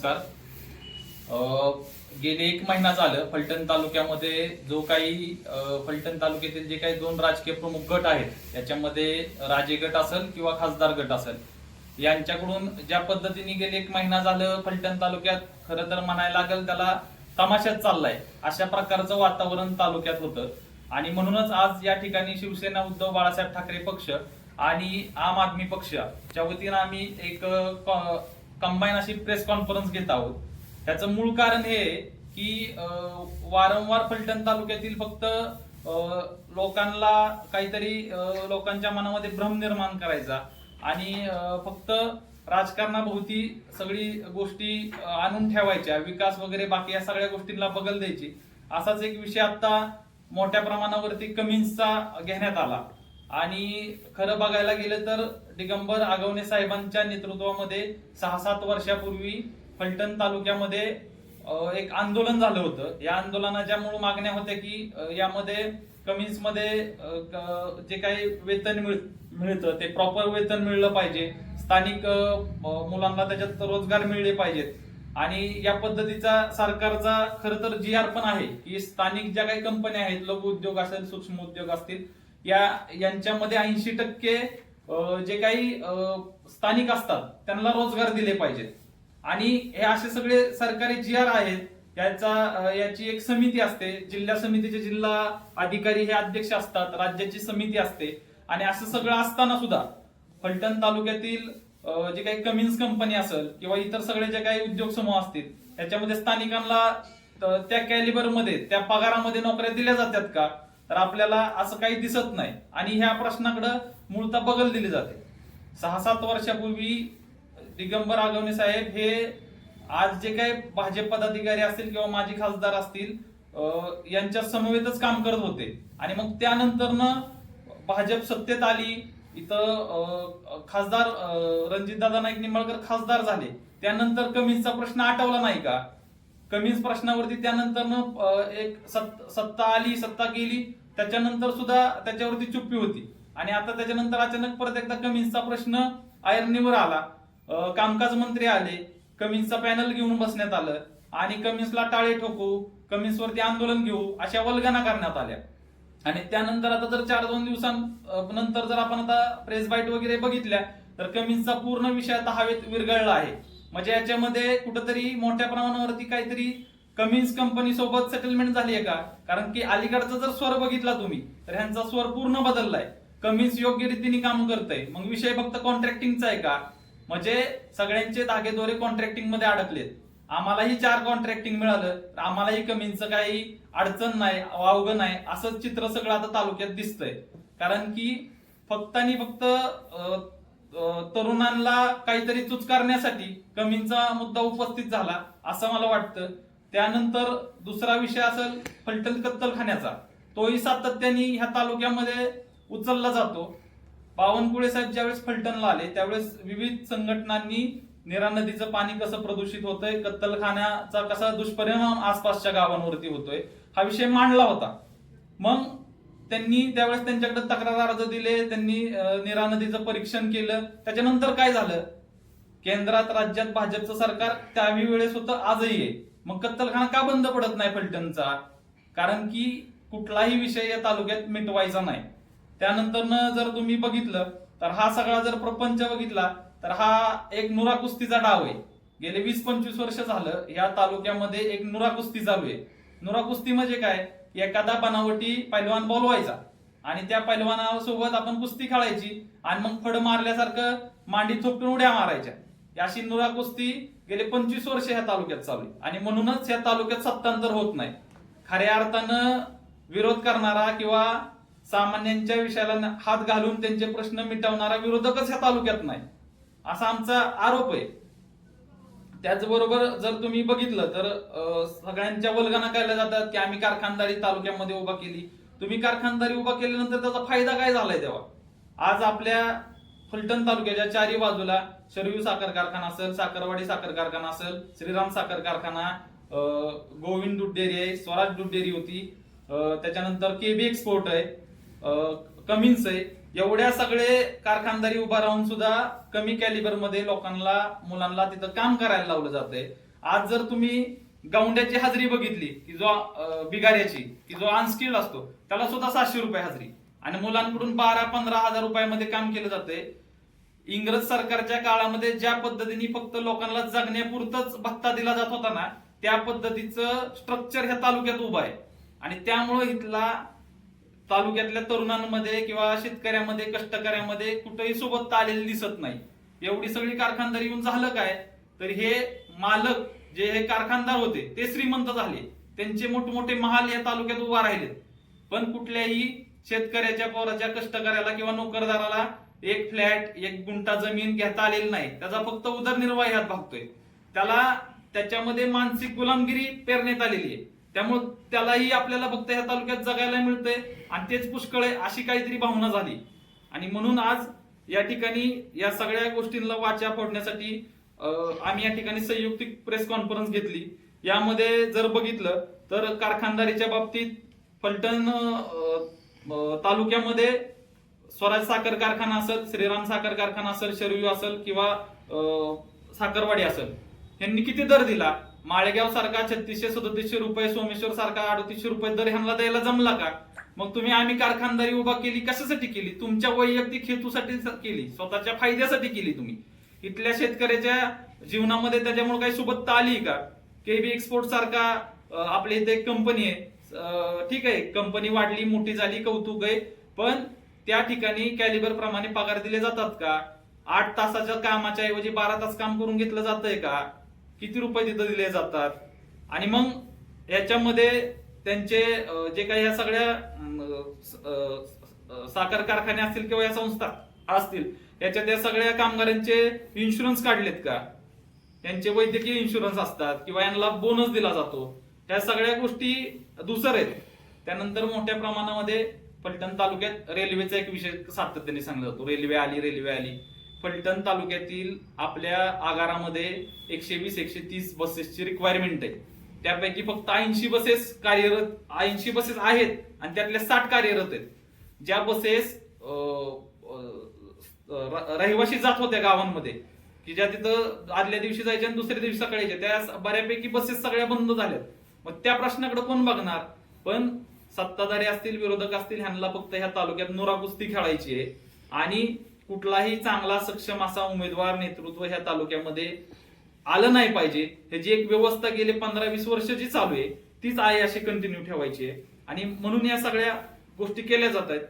नमस्कार. गेले एक महिना झालं फलटण तालुक्यामध्ये जो काही फलटण तालुक्यातील जे काही दोन राजकीय प्रमुख गट आहेत त्याच्यामध्ये राजे गट असेल किंवा खासदार गट असेल यांच्याकडून ज्या पद्धतीने गेले एक महिना झालं फलटण तालुक्यात खरं तर म्हणायला लागेल त्याला तमाशाच चाललाय अशा प्रकारचं वातावरण तालुक्यात होतं. आणि म्हणूनच आज या ठिकाणी शिवसेना उद्धव बाळासाहेब ठाकरे पक्ष आणि आम आदमी पक्षाच्या वतीनं आम्ही एक कंबाईन अशी प्रेस कॉन्फरन्स घेत आहोत. त्याचं मूळ कारण हे की वारंवार फलटण तालुक्यातील फक्त लोकांना काहीतरी लोकांच्या मनामध्ये भ्रम निर्माण करायचा आणि फक्त राजकारणाभोवती सगळी गोष्टी आणून ठेवायच्या, विकास वगैरे बाकी या सगळ्या गोष्टींना बगल द्यायची, असाच एक विषय आता मोठ्या प्रमाणावरती कमिन्सचा घेण्यात आला. आणि खरं बघायला गेलं तर दिगंबर आगवणे साहेबांच्या नेतृत्वामध्ये 6-7 वर्षापूर्वी फलटण तालुक्यामध्ये एक आंदोलन झालं होतं. या आंदोलनाच्या मूळ मागण्या होत्या की यामध्ये कमिन्समध्ये जे काही वेतन मिळतं ते प्रॉपर वेतन मिळलं पाहिजे, स्थानिक मुलांना त्याच्यात रोजगार मिळले पाहिजेत. आणि या पद्धतीचा सरकारचा खरं तर GR पण आहे की स्थानिक ज्या काही कंपन्या आहेत, लघु उद्योग असेल, सूक्ष्म उद्योग असतील, यांच्यामध्ये 80% जे काही स्थानिक असतात त्यांना रोजगार दिले पाहिजेत. आणि हे असे सगळे सरकारी GR आहेत. याची एक समिती असते, जिल्हा समितीचे जिल्हा अधिकारी हे अध्यक्ष असतात, राज्याची समिती असते. आणि असं सगळं असताना सुद्धा फलटण तालुक्यातील जे काही कमिन्स कंपनी असेल किंवा इतर सगळे जे काही उद्योग समूह असतील त्याच्यामध्ये स्थानिकांना त्या कॅलिबरमध्ये त्या पगारामध्ये नोकऱ्या दिल्या जातात का, तर आपल्याला असं काही दिसत नाही. आणि ह्या प्रश्नाकडे मूळतः बगल दिली जाते. 6-7 वर्षापूर्वी दिगंबर आगवणे साहेब हे आज जे काही भाजप पदाधिकारी असतील किंवा माजी खासदार असतील यांच्या समवेतच काम करत होते. आणि मग त्यानंतरनं भाजप सत्तेत आली, इथं खासदार रणजितदादा नाईक निंबाळकर खासदार झाले, त्यानंतर कमिन्सचा प्रश्न आटवला नाही का? कमिन्स प्रश्नावरती त्यानंतर एक सत्ता आली, सत्ता गेली, त्याच्यानंतर सुद्धा त्याच्यावरती चुप्पी होती. आणि आता त्याच्यानंतर अचानक परत एकदा कमिन्सचा प्रश्न ऐरणीवर आला, कामकाज मंत्री आले, कमिन्सचा पॅनल घेऊन बसण्यात आलं आणि कमिन्सला टाळे ठोकू, कमिन्सवरती आंदोलन घेऊ अशा वल्गना करण्यात आल्या. आणि त्यानंतर आता जर 4-2 दिवसांनंतर जर आपण आता प्रेस बाईट वगैरे बघितल्या तर कमिन्सचा पूर्ण विषय आता हवेत विरघळला आहे. म्हणजे याच्यामध्ये कुठंतरी मोठ्या प्रमाणावरती काहीतरी कमिन्स कंपनी सोबत सेटलमेंट झाली आहे का? कारण की अलीकडचा जर स्वर बघितला तुम्ही तर ह्यांचा स्वर पूर्ण बदललाय. कमिन्स योग्य रीतीने काम करतंय, मग विषय फक्त कॉन्ट्रॅक्टिंगचा आहे का? म्हणजे सगळ्यांचे धागेदोरे कॉन्ट्रॅक्टिंग मध्ये अडकलेत. आम्हालाही 4 कॉन्ट्रॅक्टिंग मिळालं तर आम्हालाही कमिन्सचं काही अडचण नाही, वावगं नाही, असं चित्र सगळं आता तालुक्यात दिसतंय. कारण की फक्त आणि फक्त तरुणांना काहीतरी चुचकारण्यासाठी कमिन्सचा मुद्दा उपस्थित झाला असं मला वाटतं. त्यानंतर दुसरा विषय असेल फलटण कत्तलखान्याचा, तोही सातत्याने ह्या तालुक्यामध्ये उचलला जातो. बावनकुळे साहेब ज्यावेळेस फलटणला आले त्यावेळेस विविध संघटनांनी नीरा नदीचं पाणी कसं प्रदूषित होतंय, कत्तलखान्याचा कसा दुष्परिणाम आसपासच्या गावांवरती होतोय हा विषय मांडला होता. मग त्यांनी त्यावेळेस त्यांच्याकडे तक्रार अर्ज दिले, त्यांनी नीरा नदीचं परीक्षण केलं. त्याच्यानंतर काय झालं, केंद्रात राज्यात भाजपचं सरकार त्याही वेळेस होतं, आजही आहे. मग कत्तलखाना का बंद पडत नाही फलटणचा? कारण की कुठलाही विषय या तालुक्यात मिटवायचा नाही. त्यानंतर जर तुम्ही बघितलं तर हा सगळा जर प्रपंच बघितला तर हा एक नुरा कुस्तीचा डाव आहे. गेले 20-25 वर्ष झालं या तालुक्यामध्ये एक नुरा कुस्ती चालू आहे. नुरा कुस्ती म्हणजे काय, एखादा बनावटी पैलवान बोलवायचा आणि त्या पैलवानासोबत आपण कुस्ती खेळायची आणि मग फड मारल्यासारखं मांडी थोपटून उड्या मारायच्या. अशी नुरा कुस्ती गेले 25 वर्ष ह्या तालुक्यात चालू आहे. आणि म्हणूनच या तालुक्यात सत्तांतर होत नाही. खऱ्या अर्थानं विरोध करणारा किंवा सामान्यांच्या विषयाला हात घालून त्यांचे प्रश्न मिटवणारा विरोधकच ह्या तालुक्यात नाही असा आमचा आरोप आहे. त्याचबरोबर जर तुम्ही बघितलं तर सगळ्यांच्या वल्गना केल्या जातात की आम्ही कारखानदारी तालुक्यामध्ये उभा केली. तुम्ही कारखानदारी उभा केल्यानंतर त्याचा फायदा काय झालाय तेव्हा? आज आपल्या फलटण तालुक्याच्या चारी बाजूला शरयू साखर कारखाना असेल, साखरवाडी साखर कारखाना असेल, श्रीराम साखर कारखाना, गोविंद दूध डेअरी आहे, स्वराज दूध डेअरी होती, त्याच्यानंतर KB एक्सपोर्ट आहे, कमिन्स आहे. एवढ्या सगळे कारखानदारी उभा राहून सुद्धा कमी कॅलिबर मध्ये लोकांना, मुलांना तिथं काम करायला लावलं जातंय. आज जर तुम्ही गौंड्याची हजेरी बघितली की जो बिगाऱ्याची की जो अनस्किल्ड असतो त्याला सुद्धा 700 रुपये हजेरी, आणि मुलांकडून 12-15 हजार रुपयामध्ये काम केलं जातंय. इंग्रज सरकारच्या काळामध्ये ज्या पद्धतीने फक्त लोकांना जगण्यापुरतच भत्ता दिला जात होता ना, त्या पद्धतीचं स्ट्रक्चर ह्या तालुक्यात उभं आहे. आणि त्यामुळे इथला तालुक्यातल्या तरुणांमध्ये किंवा शेतकऱ्यामध्ये कष्टकऱ्यामध्ये कुठेही सोबत आलेली दिसत नाही. एवढी सगळी कारखानदारी येऊन झालं काय, तर हे मालक जे हे कारखानदार होते ते श्रीमंत झाले, त्यांचे मोठमोठे महाल या तालुक्यात उभा राहिले, पण कुठल्याही शेतकऱ्याच्या पोराच्या कष्टकऱ्याला किंवा नोकरदाराला एक फ्लॅट 1 गुंठा जमीन घेता आलेली नाही. त्याचा फक्त उदरनिर्वाह ह्यात भागतोय. त्याच्यामध्ये मानसिक गुलामगिरी पेरण्यात आलेली आहे. त्यामुळे त्यालाही आपल्याला फक्त ह्या तालुक्यात जगायला मिळतंय आणि तेच पुष्कळ आहे अशी काहीतरी भावना झाली. आणि म्हणून आज या ठिकाणी या सगळ्या गोष्टींना वाचा फोडण्यासाठी आम्ही या ठिकाणी संयुक्तिक प्रेस कॉन्फरन्स घेतली. यामध्ये जर बघितलं तर कारखानदारीच्या बाबतीत फलटण तालुक्यामध्ये स्वराज साखर कारखाना असेल, श्रीराम साखर कारखाना असेल, शरयू असेल किंवा साखरवाडी असेल, यांनी किती दर दिला? माळेगाव सारखा 3600-3700 रुपये, सोमेश्वर सारखा 3800 रुपये दर ह्यांना द्यायला जमला का? मग तुम्ही आम्ही कारखानदारी उभा केली कशासाठी केली? तुमच्या वैयक्तिक हेतूसाठी केली, स्वतःच्या फायद्यासाठी केली. तुम्ही इथल्या शेतकऱ्याच्या जीवनामध्ये त्याच्यामुळे काही सुबत्ता आली का? केबी एक्सपोर्ट सारखा आपल्या इथे एक कंपनी आहे, ठीक आहे, कंपनी वाढली मोठी झाली, कौतुक आहे, पण त्या ठिकाणी कॅलिबर प्रमाणे पगार दिले जातात का? 8 तासाच्या कामाच्या ऐवजी 12 तास काम करून घेतलं जातंय का? किती रुपये तिथं दिले जातात? आणि मग याच्यामध्ये त्यांचे जे काही या सगळ्या साखर कारखाने असतील किंवा या संस्था असतील याच्यात या सगळ्या कामगारांचे इन्शुरन्स काढलेत का? त्यांचे वैद्यकीय इन्शुरन्स असतात किंवा यांना बोनस दिला जातो. त्या सगळ्या गोष्टी दुसर आहेत. त्यानंतर मोठ्या प्रमाणामध्ये फलटण तालुक्यात रेल्वेचा एक विषय सातत्याने सांगला जातो. रेल्वे आली. फलटण तालुक्यातील आपल्या आगारामध्ये 120-130 बसेसची रिक्वायरमेंट आहे. त्यापैकी फक्त 80 बसेस आहेत आणि त्यातल्या 60 कार्यरत आहेत. ज्या बसेस रहिवाशी जात होत्या गावांमध्ये की ज्या तिथं आदल्या दिवशी जायच्या आणि दुसऱ्या दिवशी सकाळी यायच्या, त्या बऱ्यापैकी बसेस सगळ्या बंद झाल्यात. मग त्या प्रश्नाकडे कोण बघणार? पण सत्ताधारी असतील, विरोधक असतील, ह्यांना फक्त ह्या तालुक्यात नुरा कुस्ती खेळायची आहे. आणि कुठलाही चांगला सक्षम असा उमेदवार नेतृत्व ह्या तालुक्यामध्ये आलं नाही पाहिजे. ह्याची एक व्यवस्था गेले 15-20 वर्ष जी चालू आहे तीच आहे अशी कंटिन्यू ठेवायची आहे. आणि म्हणून या सगळ्या गोष्टी केल्या जात आहेत.